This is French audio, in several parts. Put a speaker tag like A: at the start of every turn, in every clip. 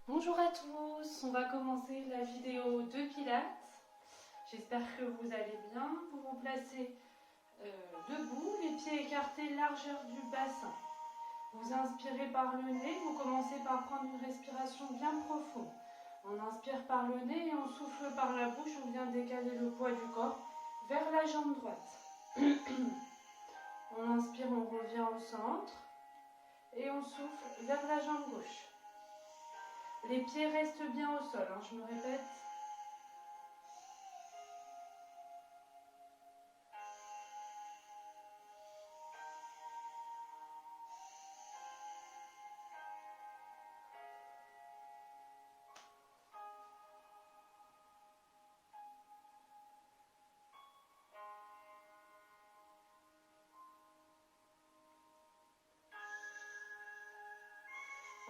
A: Bonjour à tous, on va commencer la vidéo de Pilates. J'espère que vous allez bien. Vous vous placez debout, les pieds écartés, largeur du bassin. Vous inspirez par le nez, vous commencez par prendre une respiration bien profonde. On inspire par le nez et on souffle par la bouche, on vient décaler le poids du corps vers la jambe droite. On inspire, on revient au centre et on souffle vers la jambe gauche. Les pieds restent bien au sol, je me répète.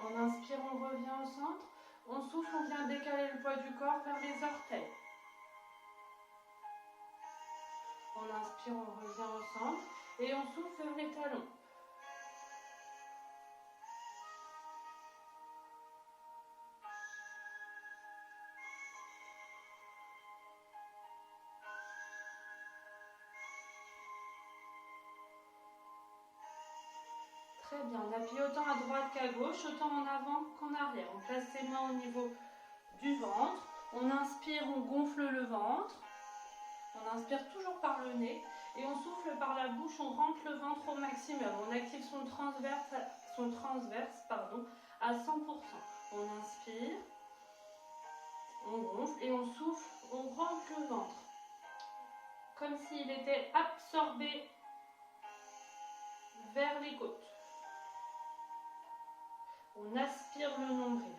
A: On inspire, on revient au centre. On souffle, on vient décaler le poids du corps vers les orteils. On inspire, on revient au centre. Et on souffle vers les talons. Très bien, on appuie autant à droite qu'à gauche, autant en avant qu'en arrière. On place ses mains au niveau du ventre. On inspire, on gonfle le ventre. On inspire toujours par le nez. Et on souffle par la bouche, on rentre le ventre au maximum. On active son transverse à 100%. On inspire, on gonfle et on souffle, on rentre le ventre. Comme s'il était absorbé vers les côtes. On aspire le nombril.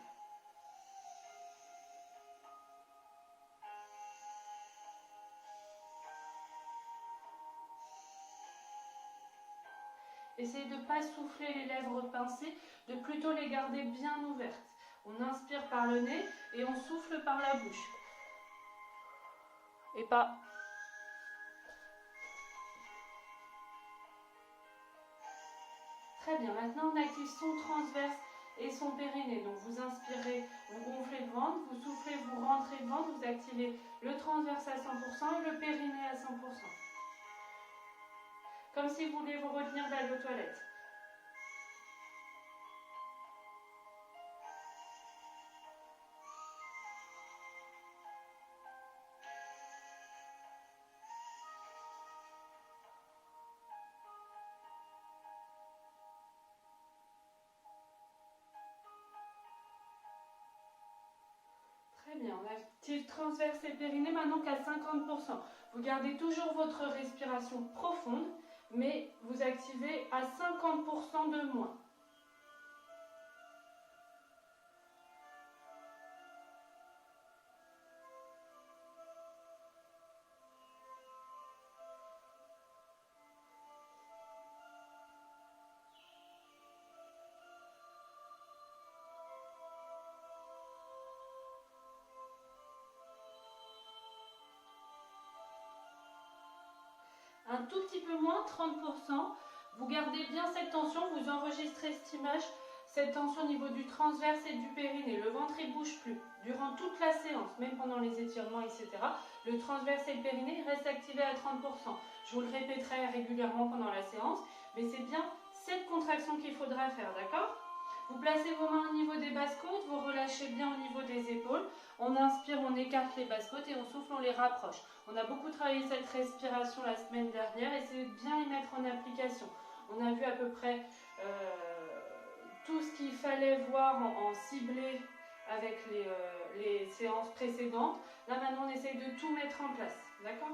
A: Essayez de ne pas souffler les lèvres pincées, de plutôt les garder bien ouvertes. On inspire par le nez et on souffle par la bouche. Et pas. Très bien, maintenant on active son transverse et son périnée. Donc vous inspirez, vous gonflez le ventre, vous soufflez, vous rentrez le ventre, vous activez le transverse à 100% et le périnée à 100%. Comme si vous vouliez vous retenir d'aller aux toilettes. Très bien, on active transverse et périnée maintenant qu'à 50%. Vous gardez toujours votre respiration profonde, mais vous activez à 50% de moins. Un tout petit peu moins, 30%. Vous gardez bien cette tension, vous enregistrez cette image, cette tension au niveau du transverse et du périnée. Le ventre ne bouge plus durant toute la séance, même pendant les étirements, etc. Le transverse et le périnée restent activés à 30%. Je vous le répéterai régulièrement pendant la séance, mais c'est bien cette contraction qu'il faudra faire, d'accord ? Vous placez vos mains au niveau des basses-côtes, vous relâchez bien au niveau des épaules. On inspire, on écarte les basses-côtes et on souffle, on les rapproche. On a beaucoup travaillé cette respiration la semaine dernière, essayez de bien les mettre en application. On a vu à peu près tout ce qu'il fallait voir en ciblé avec les séances précédentes. Là maintenant on essaye de tout mettre en place, d'accord ?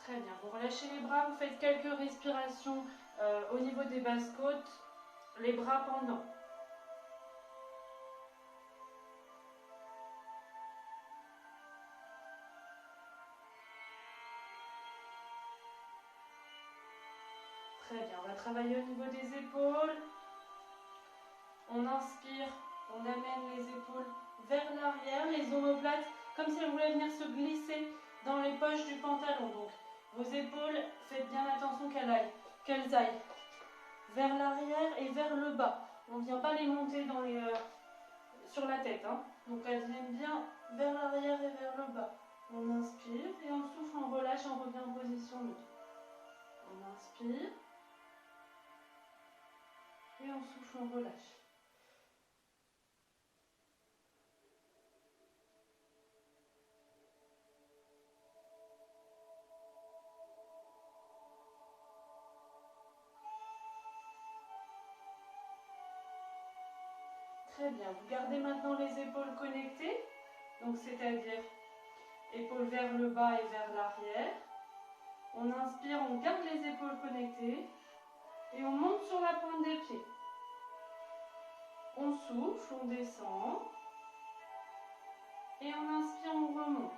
A: Très bien, vous relâchez les bras, vous faites quelques respirations au niveau des basses-côtes, les bras pendants. Très bien, on va travailler au niveau des épaules. On inspire, on amène les épaules vers l'arrière, les omoplates, comme si elles voulaient venir se glisser dans les poches du pantalon. Donc, vos épaules, faites bien attention qu'elles aillent vers l'arrière et vers le bas. On ne vient pas les monter sur la tête. Hein. Donc, elles viennent bien vers l'arrière et vers le bas. On inspire et on souffle, on relâche, on revient en position neutre. On inspire et on souffle, on relâche. Très bien, vous gardez maintenant les épaules connectées, donc c'est-à-dire épaules vers le bas et vers l'arrière. On inspire, on garde les épaules connectées et on monte sur la pointe des pieds. On souffle, on descend et on inspire, on remonte.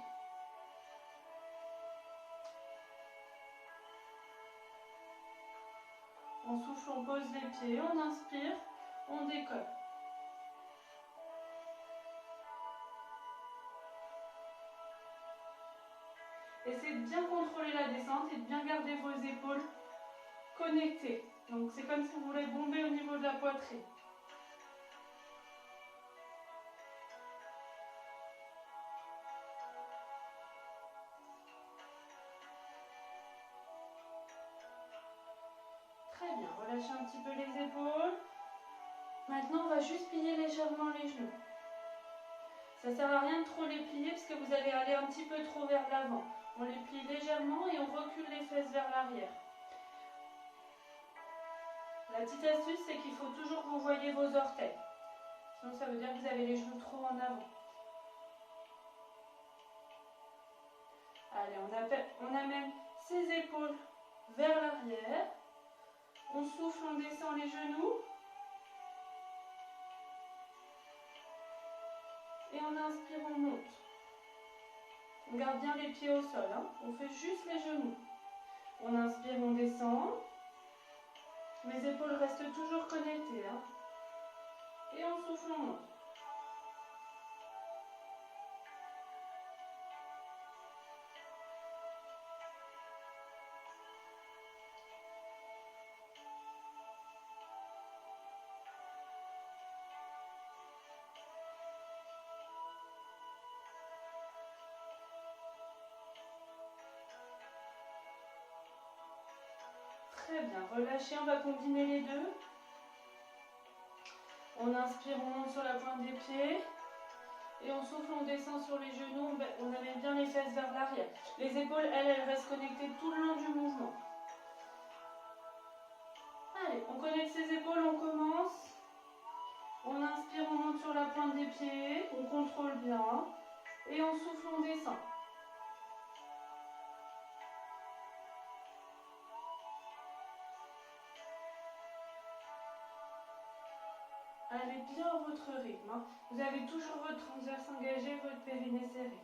A: On souffle, on pose les pieds, on inspire, on décolle. Essayez de bien contrôler la descente et de bien garder vos épaules connectées. Donc c'est comme si vous voulez bomber au niveau de la poitrine. Très bien, relâchez un petit peu les épaules. Maintenant, on va juste plier légèrement les genoux. Ça ne sert à rien de trop les plier parce que vous allez aller un petit peu trop vers l'avant. On les plie légèrement et on recule les fesses vers l'arrière. La petite astuce, c'est qu'il faut toujours que vous voyez vos orteils. Sinon, ça veut dire que vous avez les genoux trop en avant. Allez, on amène ses épaules vers l'arrière. On souffle, on descend les genoux. Et on inspire, on monte. On garde bien les pieds au sol. Hein. On fait juste les genoux. On inspire, on descend. Mes épaules restent toujours connectées. Hein. Et on souffle, on monte. Très bien, relâchez, on va combiner les deux. On inspire, on monte sur la pointe des pieds. Et on souffle, on descend sur les genoux, on amène bien les fesses vers l'arrière. Les épaules, elles restent connectées tout le long du mouvement. Allez, on connecte ses épaules, on commence. On inspire, on monte sur la pointe des pieds, on contrôle bien. Et on souffle, on descend. Allez bien à votre rythme. Hein. Vous avez toujours votre transverse engagé, votre périnée serré.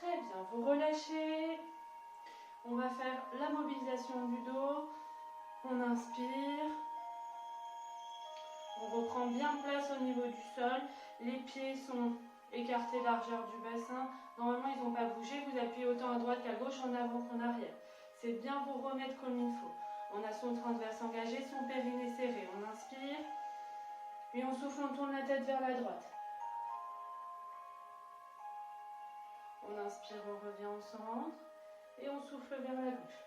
A: Très bien, vous relâchez. On va faire la mobilisation du dos. On inspire. On reprend bien place au niveau du sol. Les pieds sont écartés largeur du bassin. Normalement, ils n'ont pas bougé. Vous appuyez autant à droite qu'à gauche, en avant qu'en arrière. C'est bien vous remettre comme il faut. On a son transverse engagé, son périnée serré. On inspire. Puis on souffle, on tourne la tête vers la droite. On inspire, on revient au centre. Et on souffle vers la gauche.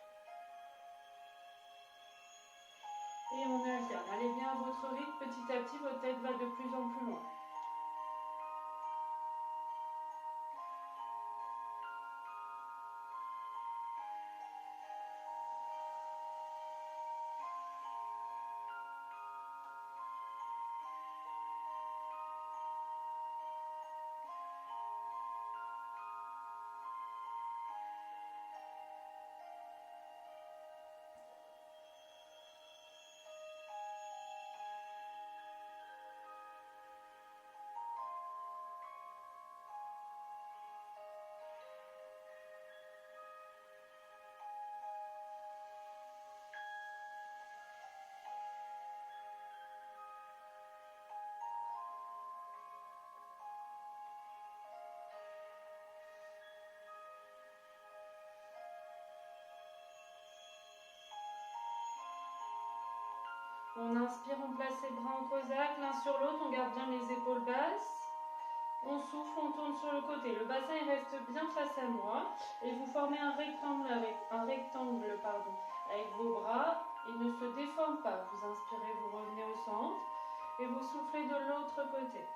A: Et on alterne. Allez bien à votre rythme. Petit à petit, votre tête va de plus en plus loin. On inspire, on place les bras en cosaque, l'un sur l'autre, on garde bien les épaules basses. On souffle, on tourne sur le côté. Le bassin il reste bien face à moi. Et vous formez un rectangle avec vos bras. Il ne se déforme pas. Vous inspirez, vous revenez au centre. Et vous soufflez de l'autre côté.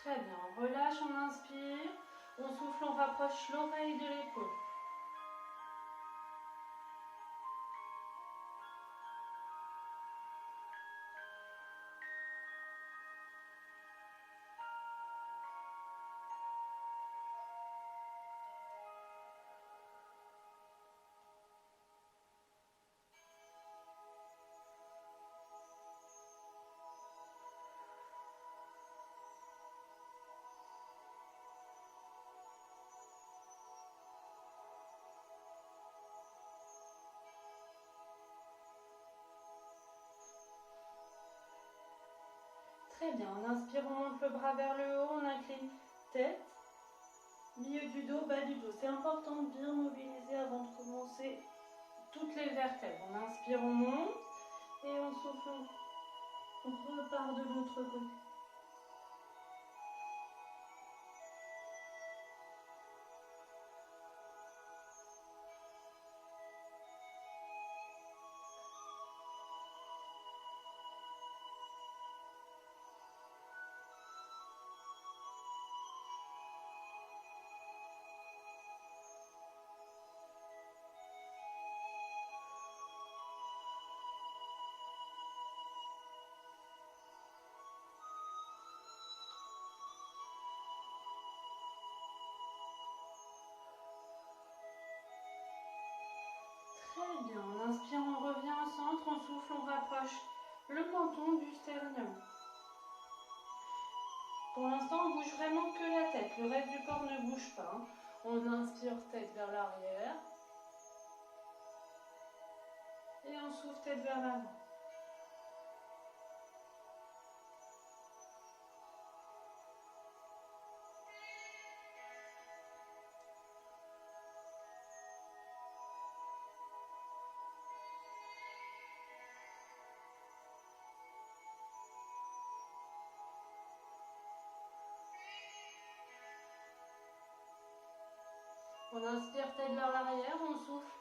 A: Très bien, on relâche, on inspire, on souffle, on rapproche l'oreille de l'épaule. Très bien, on inspire, on monte le bras vers le haut, on incline tête, milieu du dos, bas du dos. C'est important de bien mobiliser avant de commencer toutes les vertèbres. On inspire, on monte et on souffle, on repart de l'autre côté. Très bien, on inspire, on revient au centre, on souffle, on rapproche le menton du sternum. Pour l'instant, on bouge vraiment que la tête, le reste du corps ne bouge pas. On inspire tête vers l'arrière et on souffle tête vers l'avant. On inspire tête vers l'arrière, on souffle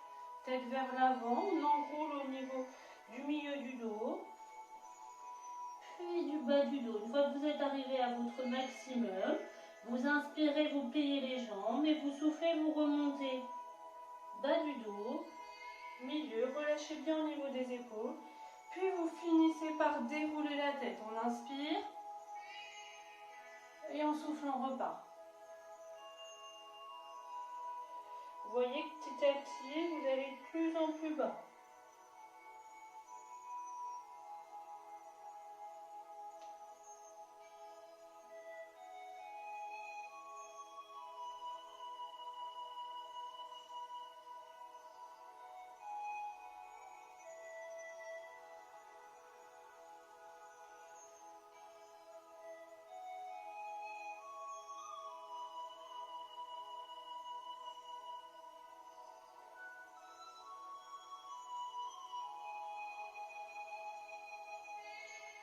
A: tête vers l'avant, on enroule au niveau du milieu du dos, puis du bas du dos. Une fois que vous êtes arrivé à votre maximum, vous inspirez, vous pliez les jambes et vous soufflez, vous remontez bas du dos, milieu, relâchez bien au niveau des épaules, puis vous finissez par dérouler la tête. On inspire et on souffle, on repart. Vous voyez que petit à petit, vous allez de plus en plus bas.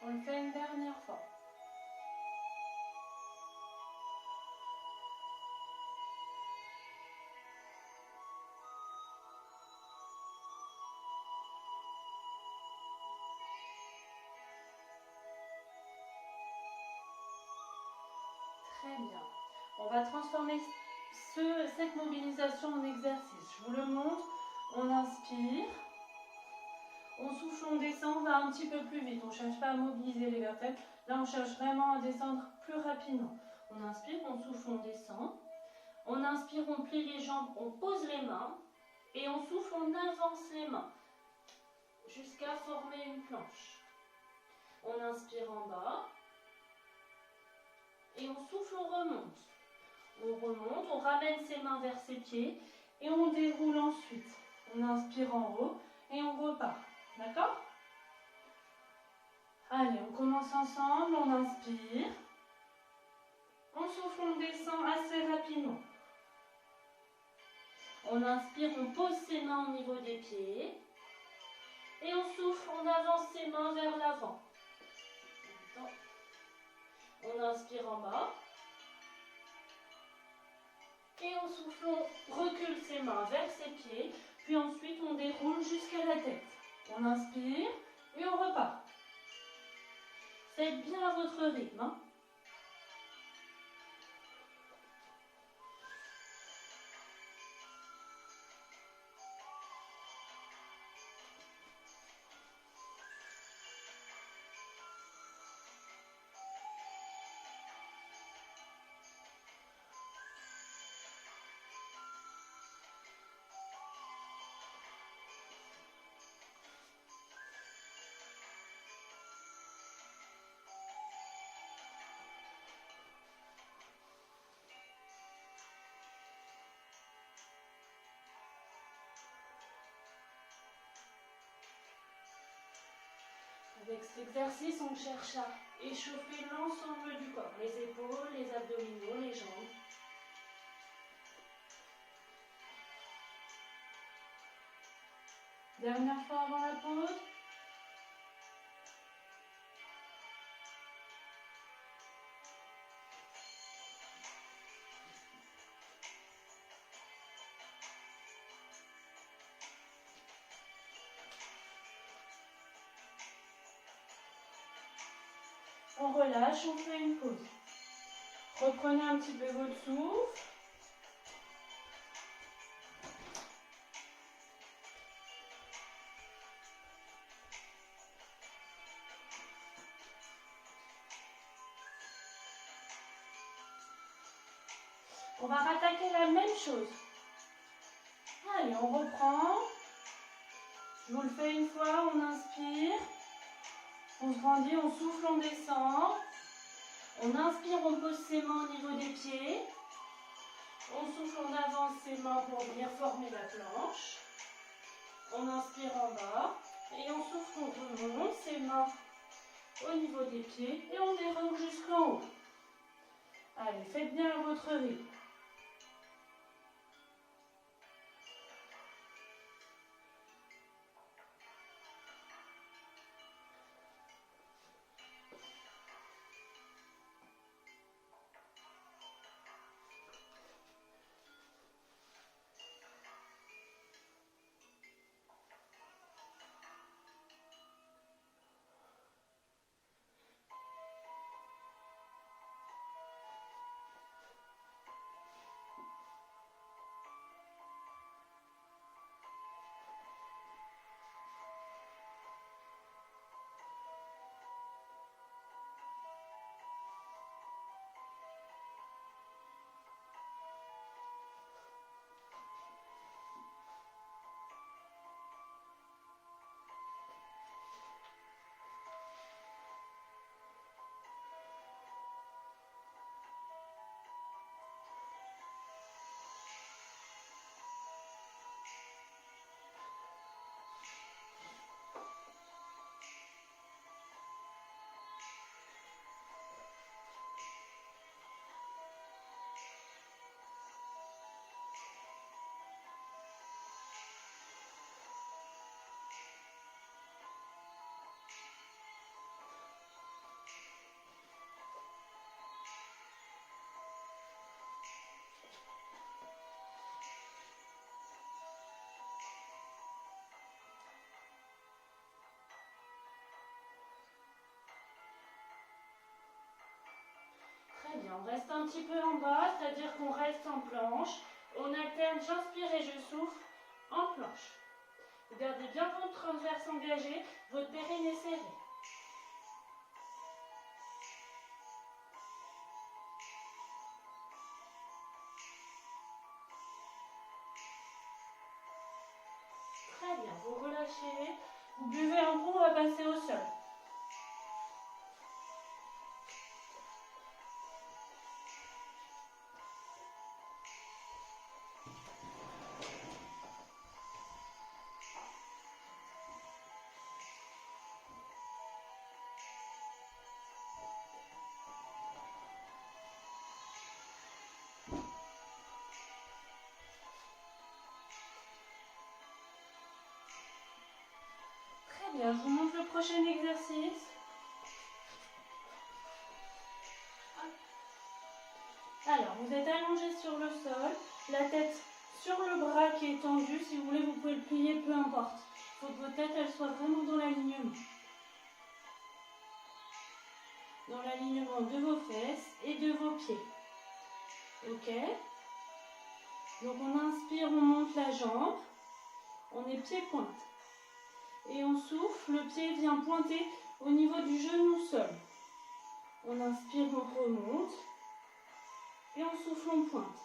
A: On le fait une dernière fois. Très bien. On va transformer cette mobilisation en exercice. Je vous le montre. On inspire. On souffle, on descend, on va un petit peu plus vite. On ne cherche pas à mobiliser les vertèbres. Là, on cherche vraiment à descendre plus rapidement. On inspire, on souffle, on descend. On inspire, on plie les jambes, on pose les mains. Et on souffle, on avance les mains jusqu'à former une planche. On inspire en bas. Et on souffle, on remonte. On remonte, on ramène ses mains vers ses pieds. Et on déroule ensuite. On inspire en haut et on repart. D'accord? Allez, on commence ensemble, on inspire. On souffle, on descend assez rapidement. On inspire, on pose ses mains au niveau des pieds. Et on souffle, on avance ses mains vers l'avant. On inspire en bas. Et on souffle, on recule ses mains vers ses pieds. Puis ensuite, on déroule jusqu'à la tête. On inspire et on repart. Faites bien à votre rythme. Hein. Avec cet exercice, on cherche à échauffer l'ensemble du corps, les épaules, les abdominaux, les jambes. Dernière fois avant la pause. On relâche, on fait une pause. Reprenez un petit peu votre souffle. On va rattaquer la même chose. Allez, on reprend. Je vous le fais une fois, on inspire. On se grandit, on souffle, on descend. On inspire, on pose ses mains au niveau des pieds. On souffle, on avance ses mains pour venir former la planche. On inspire en bas. Et on souffle, on remonte ses mains au niveau des pieds. Et on déroule jusqu'en haut. Allez, faites bien à votre rythme. Très bien, on reste un petit peu en bas, c'est-à-dire qu'on reste en planche. On alterne, j'inspire et je souffle en planche. Vous gardez bien votre transverse engagé, votre périnée serré. Très bien, vous relâchez, vous buvez un coup, on va passer au sol. Très bien, je vous montre le prochain exercice. Alors, vous êtes allongé sur le sol, la tête sur le bras qui est tendu. Si vous voulez, vous pouvez le plier, peu importe. Il faut que votre tête elle soit vraiment dans l'alignement. Dans l'alignement de vos fesses et de vos pieds. Ok? Donc on inspire, on monte la jambe. On est pied-pointe. Et on souffle, le pied vient pointer au niveau du genou sol. On inspire, on remonte. Et on souffle, on pointe.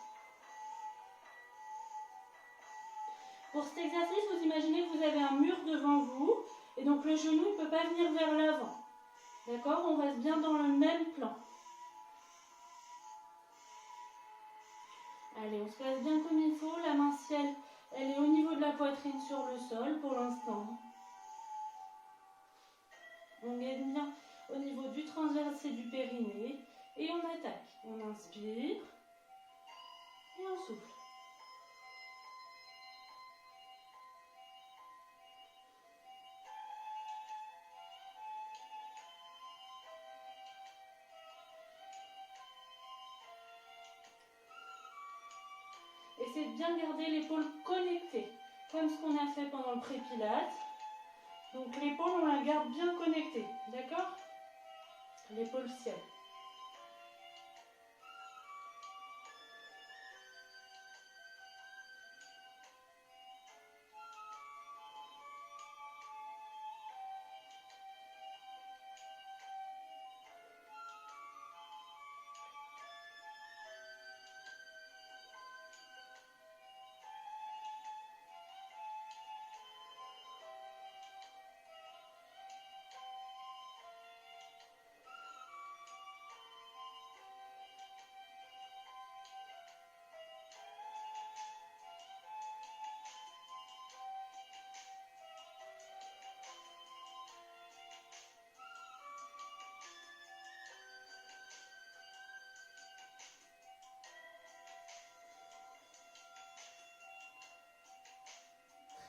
A: Pour cet exercice, vous imaginez que vous avez un mur devant vous. Et donc le genou ne peut pas venir vers l'avant. D'accord? On reste bien dans le même plan. Allez, on se place bien comme il faut. La main ciel, elle est au niveau de la poitrine sur le sol pour l'instant. On gagne bien au niveau du transverse et du périnée. Et on attaque. On inspire. Et on souffle. Essayez de bien garder l'épaule connectée, comme ce qu'on a fait pendant le pré-pilates. Donc l'épaule, on la garde bien connectée, d'accord? L'épaule ciel.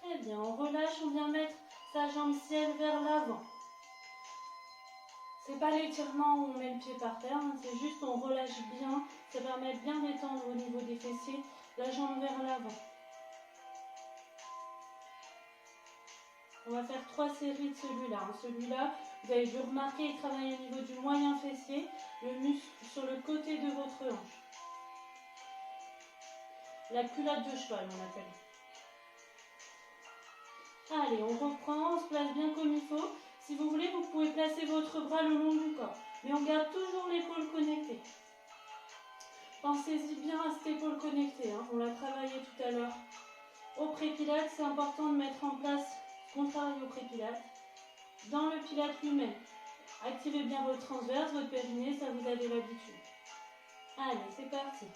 A: Très bien, on relâche, on vient mettre sa jambe ciel vers l'avant. C'est pas l'étirement où on met le pied par terre, hein, c'est juste on relâche bien, ça permet de bien détendre au niveau des fessiers, la jambe vers l'avant. On va faire 3 séries de celui-là. Celui-là, vous avez dû remarquer, il travaille au niveau du moyen fessier, le muscle sur le côté de votre hanche. La culotte de cheval, on appelle. Allez, on reprend, on se place bien comme il faut. Si vous voulez, vous pouvez placer votre bras le long du corps. Mais on garde toujours l'épaule connectée. Pensez-y bien à cette épaule connectée. Hein. On l'a travaillé tout à l'heure. Au pré-pilates, c'est important de mettre en place ce qu'on travaille au pré-pilates. Dans le pilate lui-même, activez bien votre transverse, votre périnée, ça vous avez l'habitude. Allez, c'est parti.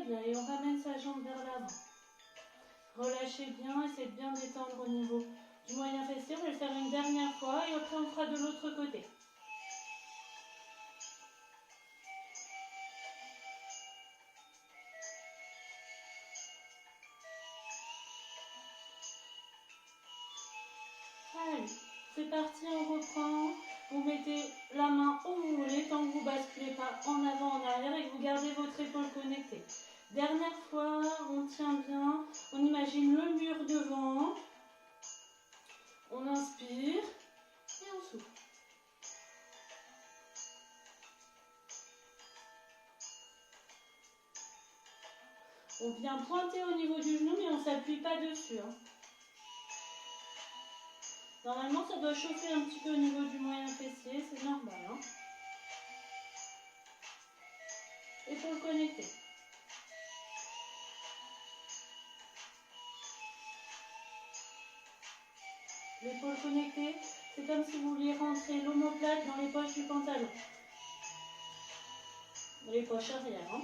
A: Très bien, et on ramène sa jambe vers l'avant. Relâchez bien, essayez de bien détendre au niveau du moyen fessier. On va le faire une dernière fois et après on fera de l'autre côté. Allez, c'est parti, on reprend. Vous mettez la main où vous voulez, tant que vous ne basculez pas en avant, en arrière et que vous gardez votre épaule connectée. Dernière fois, on tient bien, on imagine le mur devant. On inspire et on souffle. On vient pointer au niveau du genou, mais on ne s'appuie pas dessus. Normalement, ça doit chauffer un petit peu au niveau du moyen fessier, c'est normal. Épaules connectées. L'épaule connectée, c'est comme si vous vouliez rentrer l'omoplate dans les poches du pantalon. Dans les poches arrière.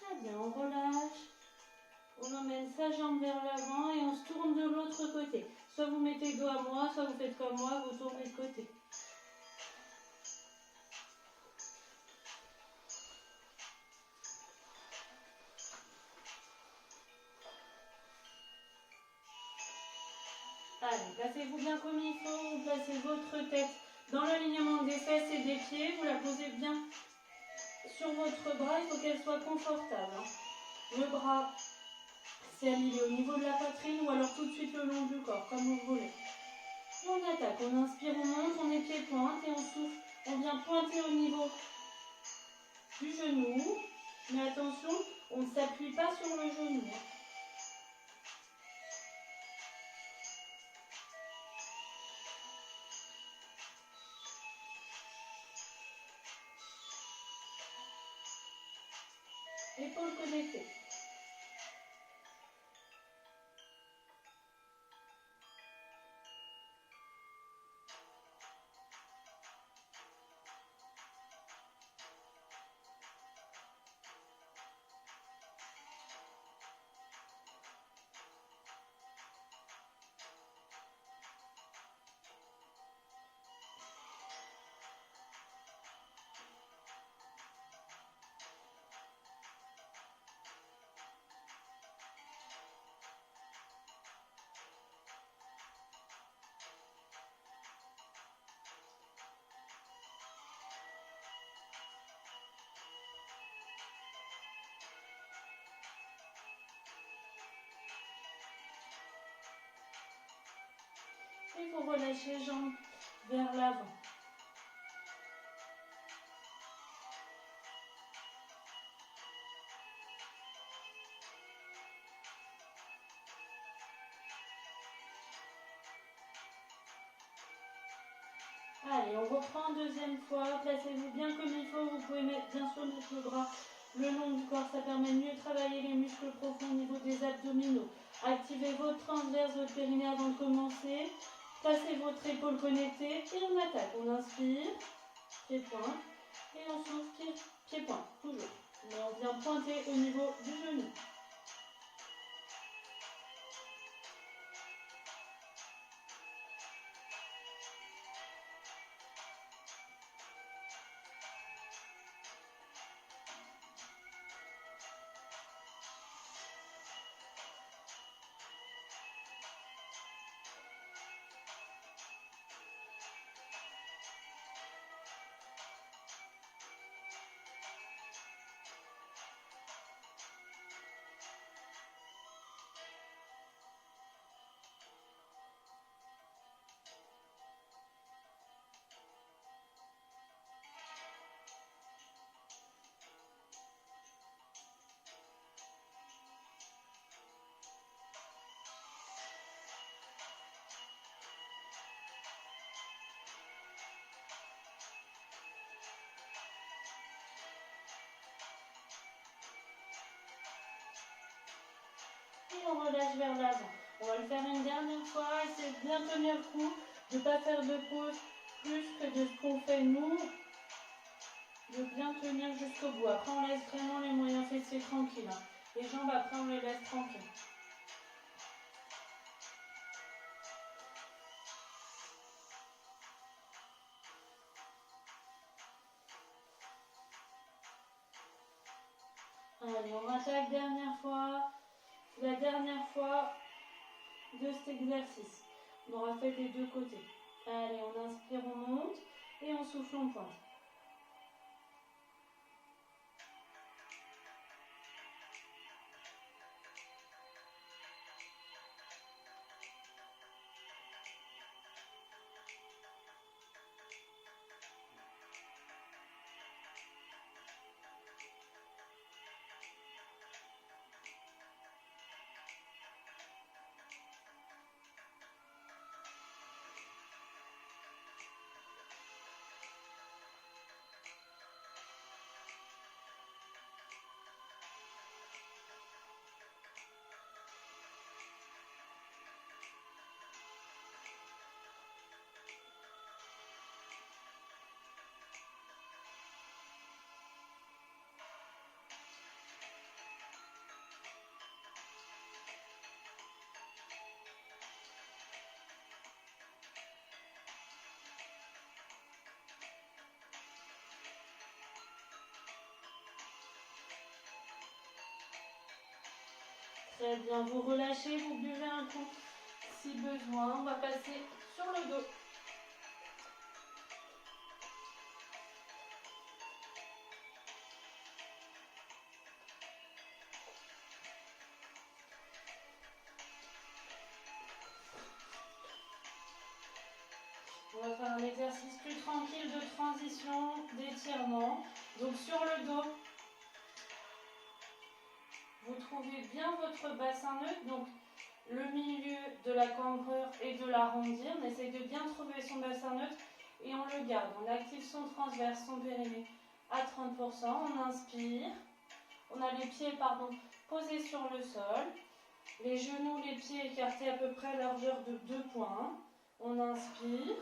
A: Très bien, on relâche. On emmène sa jambe vers l'avant et on se tourne de l'autre côté. Soit vous mettez dos à moi, soit vous faites comme moi, vous tournez de côté. Allez, placez-vous bien comme il faut, vous placez votre tête dans l'alignement des fesses et des pieds, vous la posez bien sur votre bras, il faut qu'elle soit confortable. Le bras, c'est aligné au niveau de la poitrine ou alors tout de suite le long du corps, comme vous voulez. Et on attaque, on inspire, on monte, on épied-pointe et on souffle. On vient pointer au niveau du genou, mais attention, on ne s'appuie pas sur le genou. Épaules connectées. Et vous relâchez les jambes vers l'avant. Allez, on reprend deuxième fois. Placez-vous bien comme il faut. Vous pouvez mettre bien sûr le bras le long du corps. Ça permet de mieux travailler les muscles profonds au niveau des abdominaux. Activez votre transverse, votre périnée avant de commencer. Placez votre épaule connectée et on attaque. On inspire, pied-point, et on souffle, pied-point, toujours. Mais on vient pointer au niveau du genou. on relâche vers l'avant. On va le faire une dernière fois, essayez de bien tenir le coup, de ne pas faire de pause plus que de ce qu'on fait nous, de bien tenir jusqu'au bout. Après on laisse vraiment les moyens fessiers tranquilles. Hein. Les jambes après on les laisse tranquilles. Allez, on attaque dernière fois. La dernière fois de cet exercice. On aura fait les deux côtés. Allez, on inspire, on monte et on souffle, on pointe. Très bien, vous relâchez, vous buvez un coup si besoin. On va passer sur le dos. On va faire un exercice plus tranquille de transition, d'étirement. Donc sur le dos, vous trouvez bien votre bassin neutre, donc le milieu de la cambrure et de l'arrondir. On essaye de bien trouver son bassin neutre et on le garde. On active son transverse, son périnée à 30%. On inspire. On a les pieds posés sur le sol. Les genoux, les pieds écartés à peu près à largeur de 2 points. On inspire.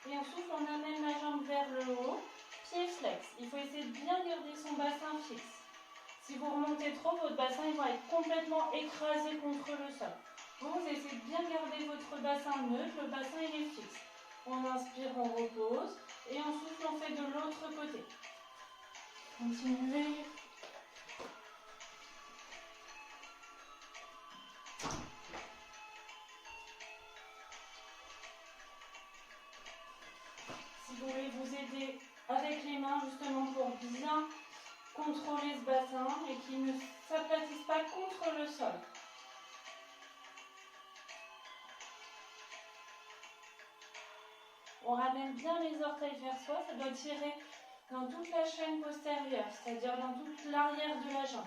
A: Et on souffle, on amène la jambe vers le haut. Pied flex. Il faut essayer de bien garder son bassin fixe. Si vous remontez trop, votre bassin il va être complètement écrasé contre le sol. Donc vous essayez de bien garder votre bassin neutre, le bassin il est fixe. On inspire, on repose et on souffle, on fait de l'autre côté. Continuez. Si vous voulez vous aider avec les mains justement pour bien contrôler ce bassin et qu'il ne s'aplatisse pas contre le sol. On ramène bien les orteils vers soi, ça doit tirer dans toute la chaîne postérieure, c'est-à-dire dans toute l'arrière de la jambe.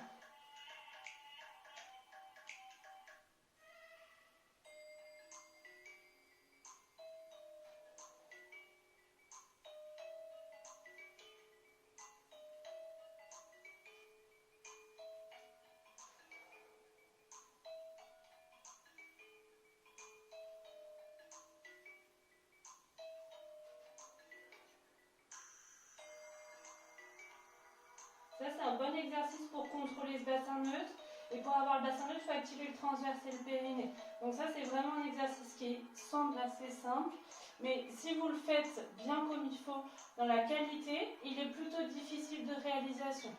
A: Ça, c'est un bon exercice pour contrôler ce bassin neutre. Et pour avoir le bassin neutre, il faut activer le transverse et le périnée. Donc ça, c'est vraiment un exercice qui semble assez simple. Mais si vous le faites bien comme il faut, dans la qualité, il est plutôt difficile de réalisation.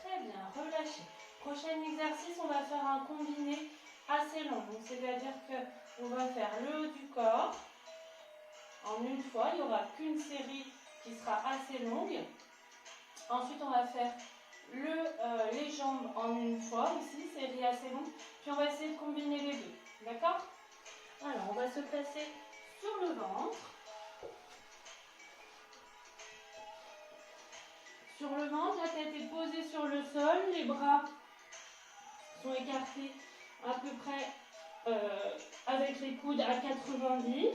A: Très bien, relâchez. Prochain exercice, on va faire un combiné assez long. Donc c'est-à-dire qu'on va faire le haut du corps en une fois. Il n'y aura qu'une série qui sera assez longue. Ensuite, on va faire les jambes en une fois, ici, série assez longue. Puis on va essayer de combiner les deux. D'accord? Alors, on va se placer sur le ventre. Sur le ventre, la tête est posée sur le sol, les bras sont écartés à peu près avec les coudes à 90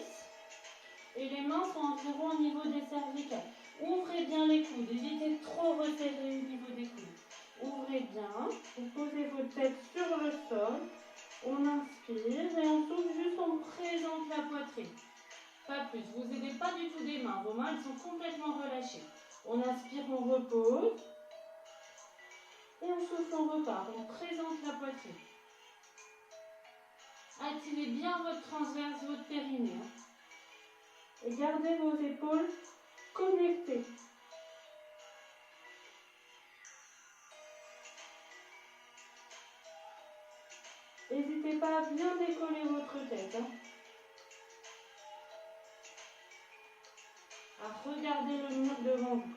A: et les mains sont environ au niveau des cervicales. Ouvrez bien les coudes, évitez de trop resserrer au niveau des coudes. Ouvrez bien, vous posez votre tête sur le sol, on inspire et on souffle juste, on présente la poitrine. Pas plus, vous n'aidez pas du tout des mains, vos mains elles sont complètement relâchées. On inspire, on repose et on souffle, on repart, on présente la poitrine. Attirez bien votre transverse, votre périnée. Et gardez vos épaules connectées. N'hésitez pas à bien décoller votre tête. À regarder le mur devant vous.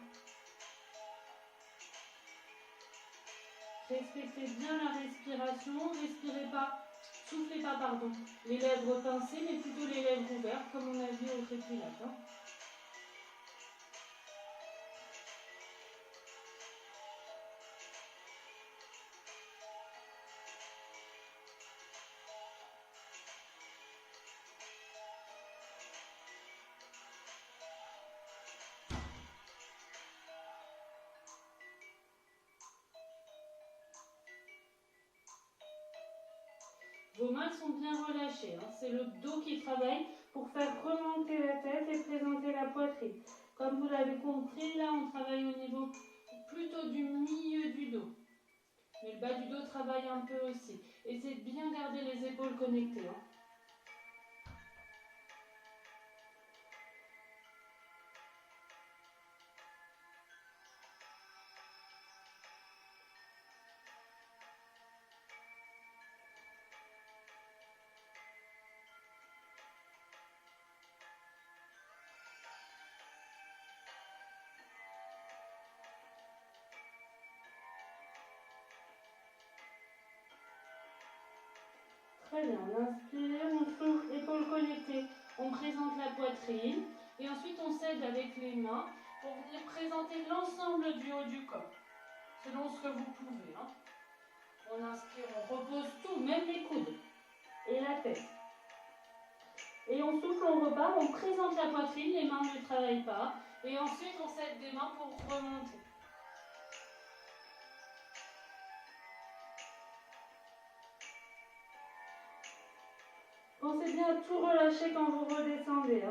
A: Respectez bien la respiration, soufflez pas, pardon, les lèvres pincées, mais plutôt les lèvres ouvertes, comme on a vu au Tripilates. Vos mains sont bien relâchées, c'est le dos qui travaille pour faire remonter la tête et présenter la poitrine. Comme vous l'avez compris, là on travaille au niveau plutôt du milieu du dos. Mais le bas du dos travaille un peu aussi. Essayez de bien garder les épaules connectées. Très bien, on inspire, on souffle, épaules connectées, on présente la poitrine et ensuite on s'aide avec les mains pour venir présenter l'ensemble du haut du corps, selon ce que vous pouvez. On inspire, on repose tout, même les coudes et la tête. Et on souffle, on repart, on présente la poitrine, les mains ne travaillent pas et ensuite on s'aide des mains pour remonter. Pensez bien à tout relâcher quand vous redescendez.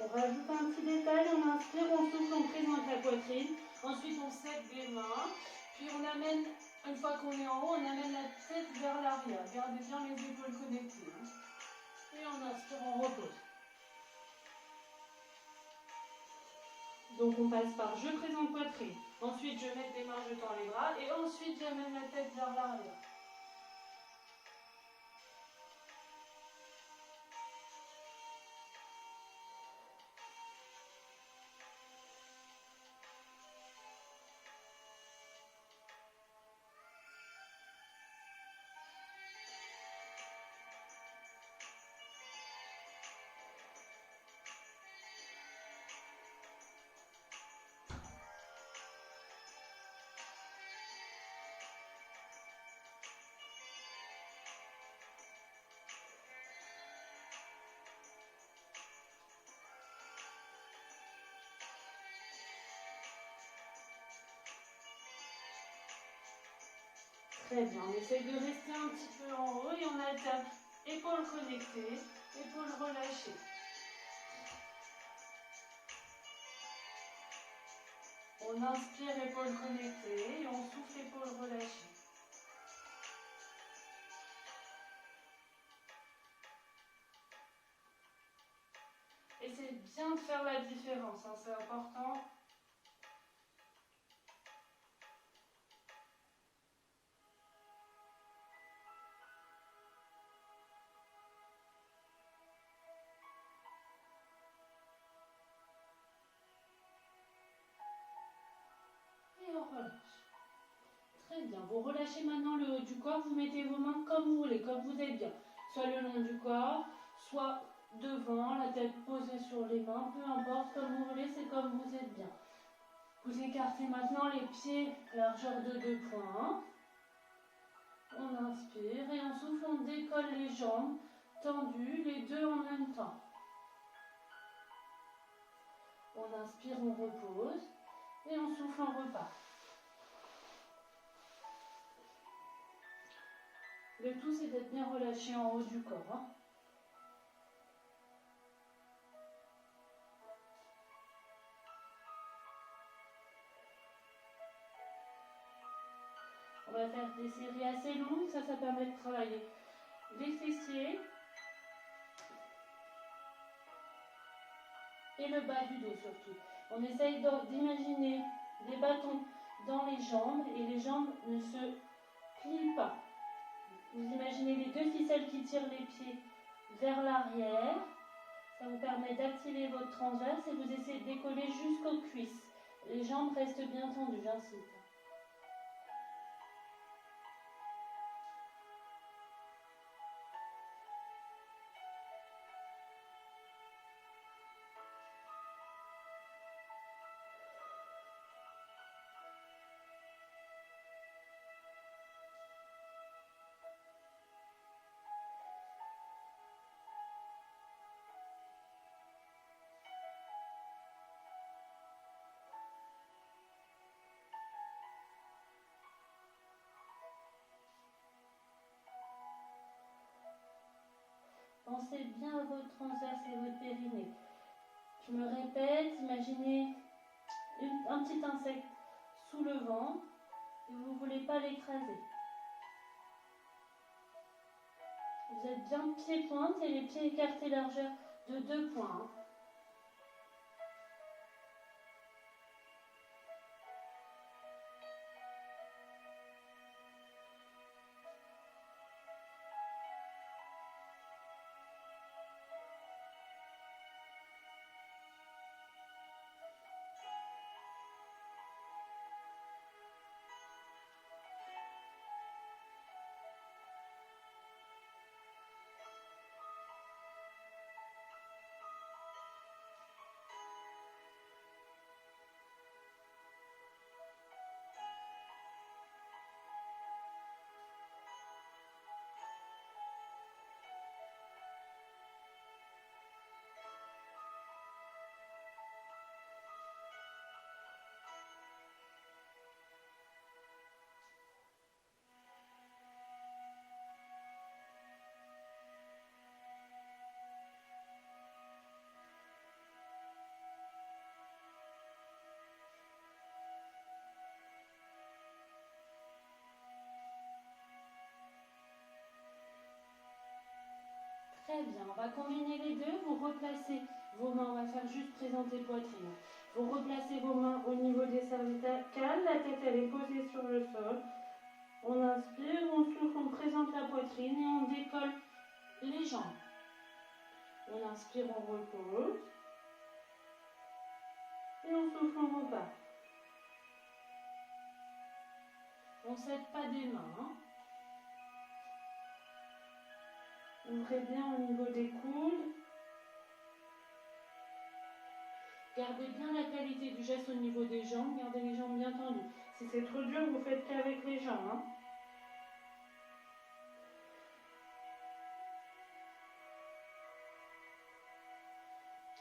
A: On rajoute un petit détail, on inspire, on souffle, on présente la poitrine. Ensuite, on s'aide des mains. Puis on amène, une fois qu'on est en haut, on amène la tête vers l'arrière. Gardez bien les épaules connectées. Et on inspire, on repose. Donc on passe par je présente poitrine. Ensuite, je mets des mains, je tends les bras. Et ensuite, j'amène la tête vers l'arrière. Très bien, on essaye de rester un petit peu en haut et on alterne épaules connectées, épaules relâchées. On inspire, épaules connectées et on souffle, épaules relâchées. Et c'est bien de faire la différence, hein, c'est important. Et on relâche. Très bien. Vous relâchez maintenant le haut du corps. Vous mettez vos mains comme vous voulez, comme vous êtes bien. Soit le long du corps, soit devant, la tête posée sur les mains. Peu importe, comme vous voulez, c'est comme vous êtes bien. Vous écartez maintenant les pieds largeur de 2 points. On inspire et on souffle, on décolle les jambes tendues, les deux en même temps. On inspire, on repose et on souffle, on repart. Le tout, c'est d'être bien relâché en haut du corps. Hein. On va faire des séries assez longues, ça permet de travailler les fessiers et le bas du dos surtout. On essaye d'imaginer des bâtons dans les jambes et les jambes ne se plient pas. Vous imaginez les deux ficelles qui tirent les pieds vers l'arrière. Ça vous permet d'activer votre transverse et vous essayez de décoller jusqu'aux cuisses. Les jambes restent bien tendues, j'insiste. Pensez bien à votre transverse et votre périnée. Je me répète, imaginez un petit insecte sous le ventre et vous ne voulez pas l'écraser. Vous êtes bien pied-pointe et les pieds écartés largeur de 2 points. Très bien, on va combiner les deux, vous replacez vos mains, on va faire juste présenter poitrine. Vous replacez vos mains au niveau des cervicales, la tête elle est posée sur le sol. On inspire, on souffle, on présente la poitrine et on décolle les jambes. On inspire, on repose. Et on souffle, on repart. On ne s'aide pas des mains. Hein. Ouvrez bien au niveau des coudes. Gardez bien la qualité du geste au niveau des jambes. Gardez les jambes bien tendues. Si c'est trop dur, vous faites qu'avec les jambes. Hein.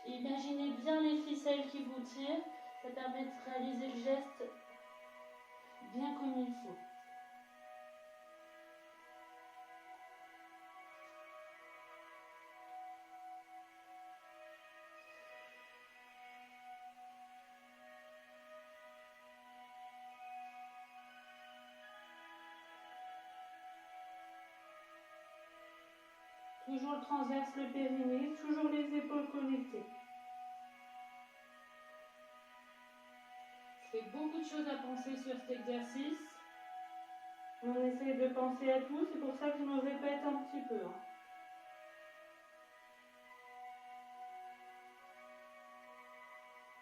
A: Imaginez bien les ficelles qui vous tirent. Ça permet de réaliser le geste bien comme il faut. Toujours le transverse, le périnée, toujours les épaules connectées. Ça fait beaucoup de choses à penser sur cet exercice. On essaie de penser à tout, c'est pour ça que je me répète un petit peu.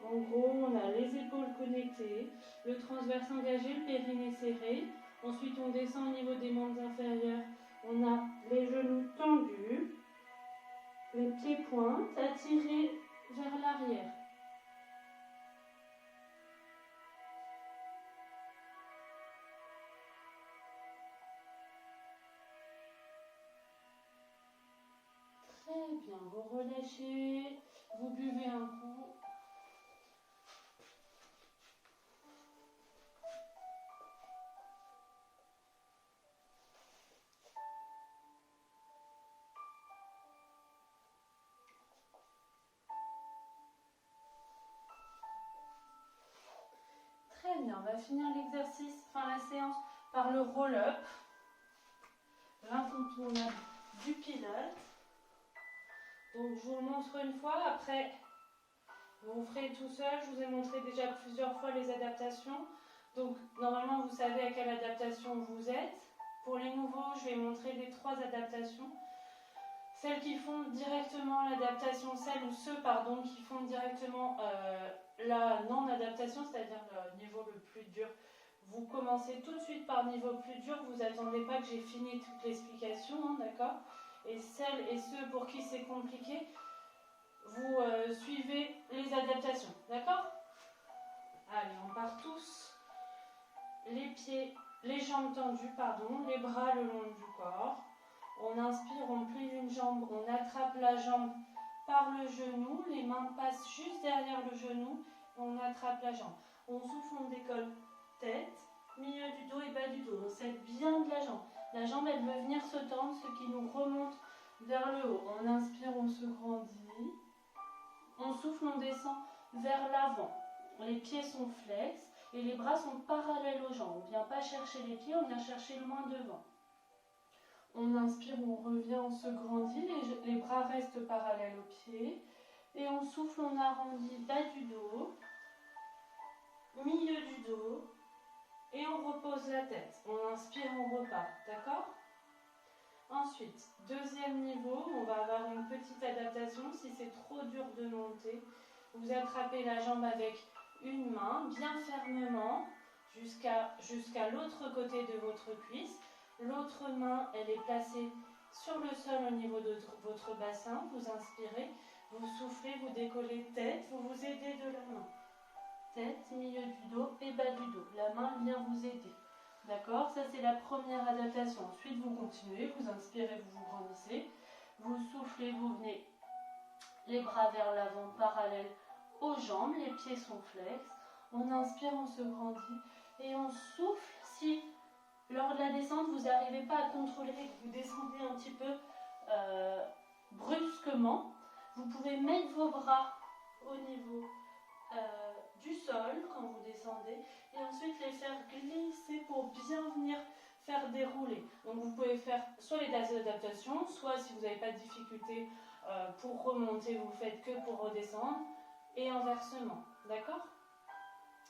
A: En gros, on a les épaules connectées, le transverse engagé, le périnée serré. Ensuite, on descend au niveau des membres inférieurs. On a les genoux tendus, les pieds pointent, attirés vers l'arrière. Très bien, vous relâchez, vous buvez un coup. Très bien, on va finir l'exercice, la séance, par le roll-up. L'incontournable du pilates. Donc je vous le montre une fois, après vous ferez tout seul. Je vous ai montré déjà plusieurs fois les adaptations. Donc normalement vous savez à quelle adaptation vous êtes. Pour les nouveaux, je vais montrer les 3 adaptations. Celles qui font directement l'adaptation, ceux qui font directement la non-adaptation, c'est-à-dire le niveau le plus dur. Vous commencez tout de suite par niveau plus dur, vous n'attendez pas que j'ai fini toute l'explication, d'accord? Et celles et ceux pour qui c'est compliqué, vous suivez les adaptations, d'accord? Allez, on part tous. Les pieds, les jambes tendues, les bras le long du corps. On inspire, on plie une jambe, on attrape la jambe par le genou, les mains passent juste derrière le genou, on attrape la jambe. On souffle, on décolle tête, milieu du dos et bas du dos. On s'aide bien de la jambe. La jambe, elle veut venir se tendre, ce qui nous remonte vers le haut. On inspire, on se grandit. On souffle, on descend vers l'avant. Les pieds sont flex et les bras sont parallèles aux jambes. On ne vient pas chercher les pieds, on vient chercher loin devant. On inspire, on revient, on se grandit, les bras restent parallèles aux pieds. Et on souffle, on arrondit bas du dos, milieu du dos. Et on repose la tête. On inspire, on repart. D'accord? Ensuite, deuxième niveau, on va avoir une petite adaptation. Si c'est trop dur de monter, vous attrapez la jambe avec une main, bien fermement, jusqu'à l'autre côté de votre cuisse. L'autre main, elle est placée sur le sol au niveau de votre bassin. Vous inspirez, vous soufflez, vous décollez tête, vous vous aidez de la main. Tête, milieu du dos et bas du dos. La main vient vous aider. D'accord? Ça, c'est la première adaptation. Ensuite, vous continuez, vous inspirez, vous vous grandissez. Vous soufflez, vous venez les bras vers l'avant, parallèles aux jambes. Les pieds sont flex. On inspire, on se grandit. Et on souffle. Si, lors de la descente, vous n'arrivez pas à contrôler, que vous descendez un petit peu brusquement, vous pouvez mettre vos bras au niveau du sol quand vous descendez et ensuite les faire glisser pour bien venir faire dérouler. Donc vous pouvez faire soit les adaptations, soit si vous n'avez pas de difficulté pour remonter, vous faites que pour redescendre et inversement. D'accord?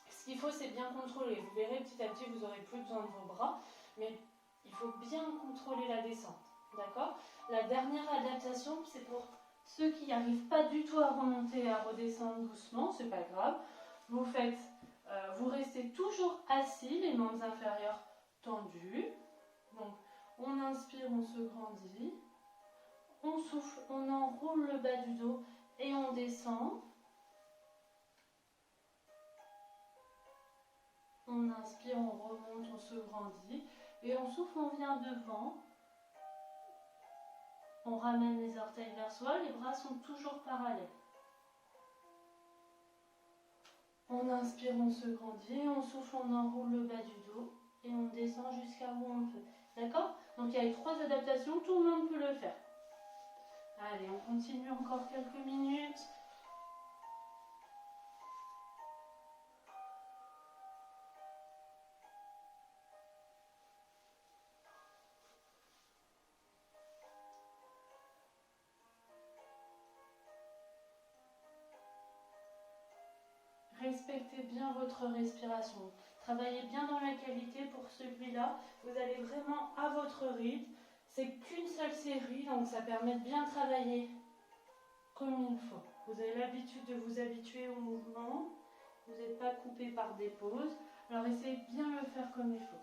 A: Ce qu'il faut, c'est bien contrôler. Vous verrez petit à petit, vous n'aurez plus besoin de vos bras, mais il faut bien contrôler la descente. D'accord? La dernière adaptation, c'est pour ceux qui n'arrivent pas du tout à remonter et à redescendre doucement, c'est pas grave. Vous restez toujours assis, les membres inférieurs tendus. Donc, on inspire, on se grandit. On souffle, on enroule le bas du dos et on descend. On inspire, on remonte, on se grandit. Et on souffle, on vient devant. On ramène les orteils vers soi, les bras sont toujours parallèles. On inspire, on se grandit, on souffle, on enroule le bas du dos et on descend jusqu'à où on peut. D'accord? Donc il y a les 3 adaptations, tout le monde peut le faire. Allez, on continue encore quelques minutes. respectez bien votre respiration. Travaillez bien dans la qualité pour celui-là. Vous allez vraiment à votre rythme. C'est qu'une seule série, donc ça permet de bien travailler comme il faut. Vous avez l'habitude de vous habituer au mouvement. Vous n'êtes pas coupé par des pauses. Alors essayez de bien le faire comme il faut.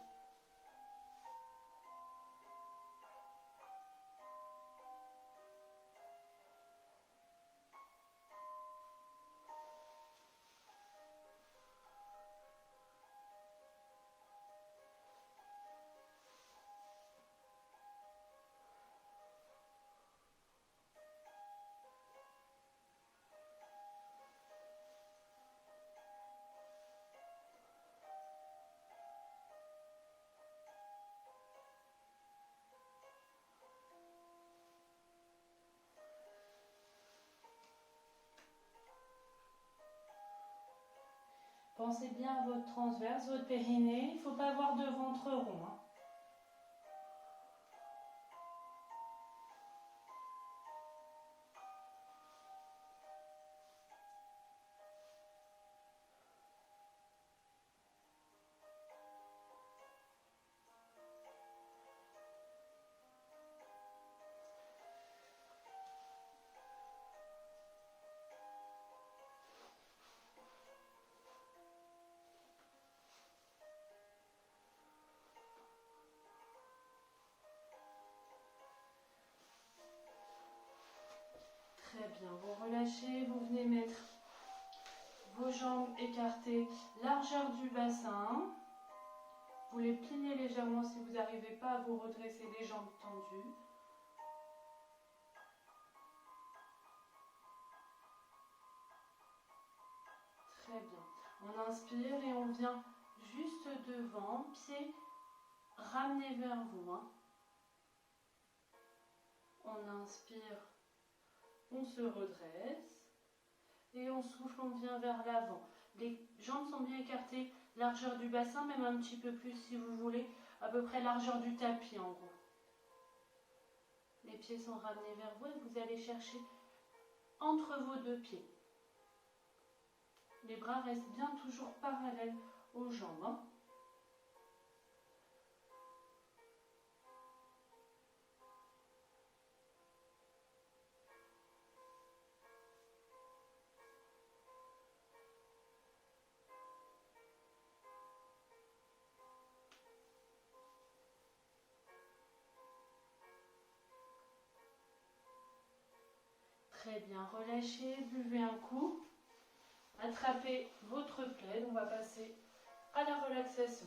A: Pensez bien à votre transverse, votre périnée. Il ne faut pas avoir de ventre rond. Très bien, vous relâchez, vous venez mettre vos jambes écartées, largeur du bassin. Vous les pliez légèrement si vous n'arrivez pas à vous redresser les jambes tendues. Très bien. On inspire et on vient juste devant, pieds ramenés vers vous. On inspire, on se redresse et on souffle, on vient vers l'avant. Les jambes sont bien écartées, largeur du bassin, même un petit peu plus si vous voulez, à peu près largeur du tapis en gros. Les pieds sont ramenés vers vous et vous allez chercher entre vos deux pieds. Les bras restent bien toujours parallèles aux jambes. Très bien, relâchez, buvez un coup. Attrapez votre plaid, on va passer à la relaxation.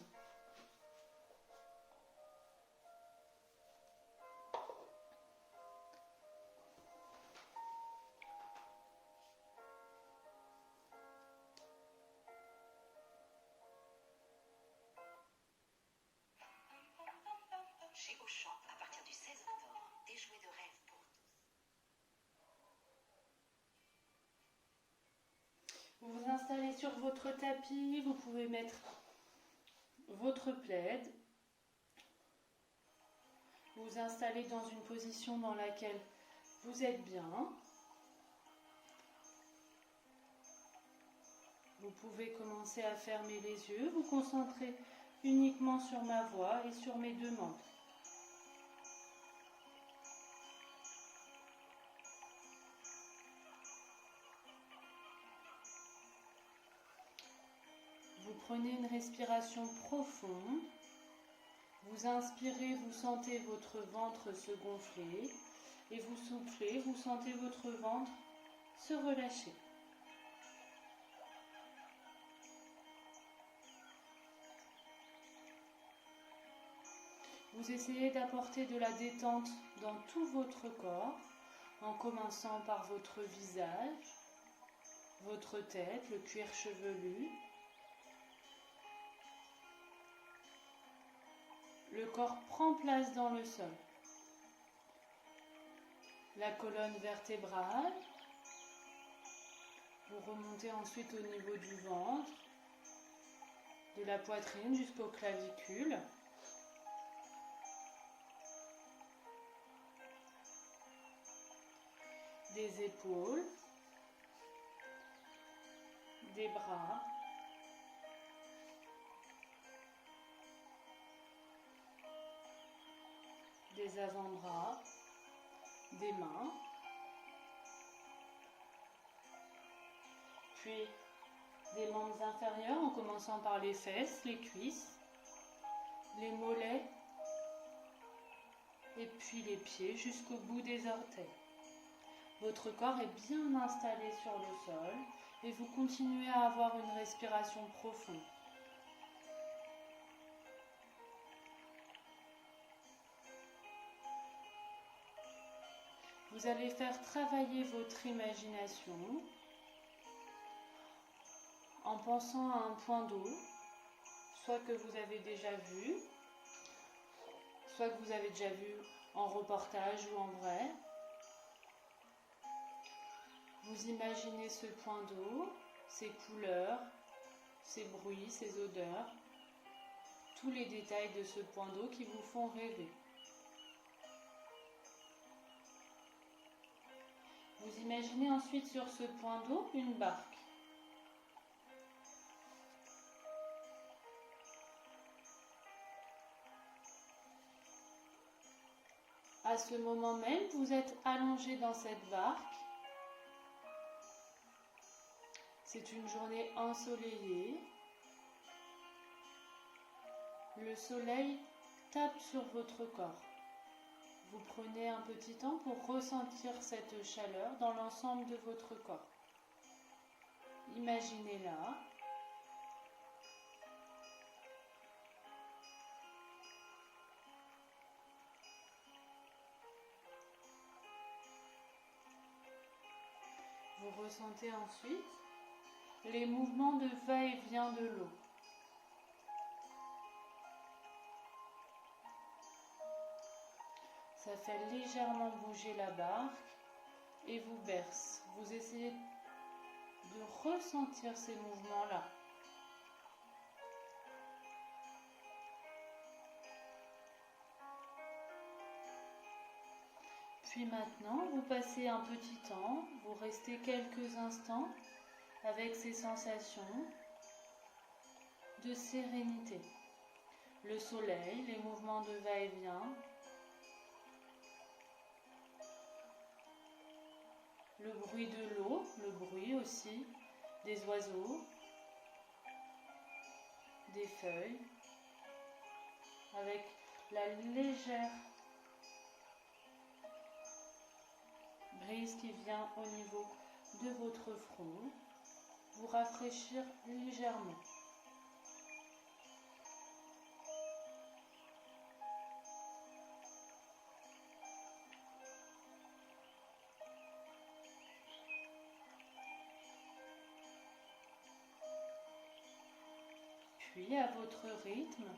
B: Chez Auchan, à partir du 16 octobre, des jouets de rêve pour tous.
A: Vous vous installez sur votre tapis, vous pouvez mettre votre plaid. Vous vous installez dans une position dans laquelle vous êtes bien. Vous pouvez commencer à fermer les yeux, vous concentrer uniquement sur ma voix et sur mes deux mains. Vous prenez une respiration profonde. Vous inspirez, vous sentez votre ventre se gonfler. Et vous soufflez, vous sentez votre ventre se relâcher. Vous essayez d'apporter de la détente dans tout votre corps, en commençant par votre visage, votre tête, le cuir chevelu. Le corps prend place dans le sol. La colonne vertébrale. Vous remontez ensuite au niveau du ventre, de la poitrine jusqu'aux clavicules. Des épaules, des bras, des avant-bras, des mains, puis des membres inférieurs en commençant par les fesses, les cuisses, les mollets et puis les pieds jusqu'au bout des orteils. Votre corps est bien installé sur le sol et vous continuez à avoir une respiration profonde. Vous allez faire travailler votre imagination en pensant à un point d'eau, soit que vous avez déjà vu, soit que vous avez déjà vu en reportage ou en vrai. Vous imaginez ce point d'eau, ses couleurs, ses bruits, ses odeurs, tous les détails de ce point d'eau qui vous font rêver. Vous imaginez ensuite sur ce point d'eau une barque. À ce moment même, vous êtes allongé dans cette barque. C'est une journée ensoleillée. Le soleil tape sur votre corps. Vous prenez un petit temps pour ressentir cette chaleur dans l'ensemble de votre corps. Imaginez-la. Vous ressentez ensuite les mouvements de va-et-vient de l'eau. Ça fait légèrement bouger la barque et vous berce. Vous essayez de ressentir ces mouvements-là. Puis maintenant, vous passez un petit temps, vous restez quelques instants avec ces sensations de sérénité. Le soleil, les mouvements de va-et-vient, le bruit de l'eau, le bruit aussi des oiseaux, des feuilles, avec la légère brise qui vient au niveau de votre front, vous rafraîchir légèrement. Puis à votre rythme,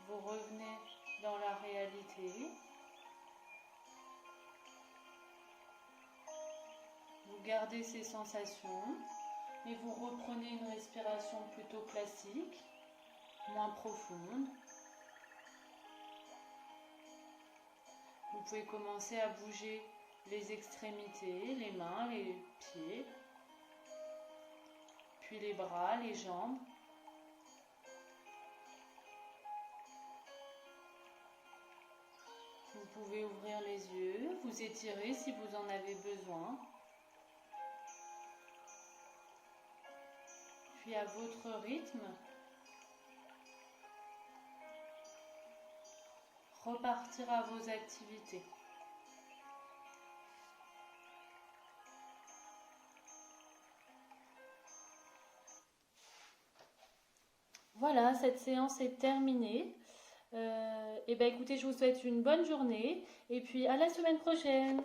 A: vous revenez dans la réalité. Vous gardez ces sensations et vous reprenez une respiration plutôt classique, moins profonde. Vous pouvez commencer à bouger les extrémités, les mains, les pieds, puis les bras, les jambes. Vous pouvez ouvrir les yeux, vous étirer si vous en avez besoin. Puis à votre rythme, repartir à vos activités. Voilà, cette séance est terminée. Et écoutez, je vous souhaite une bonne journée et puis à la semaine prochaine.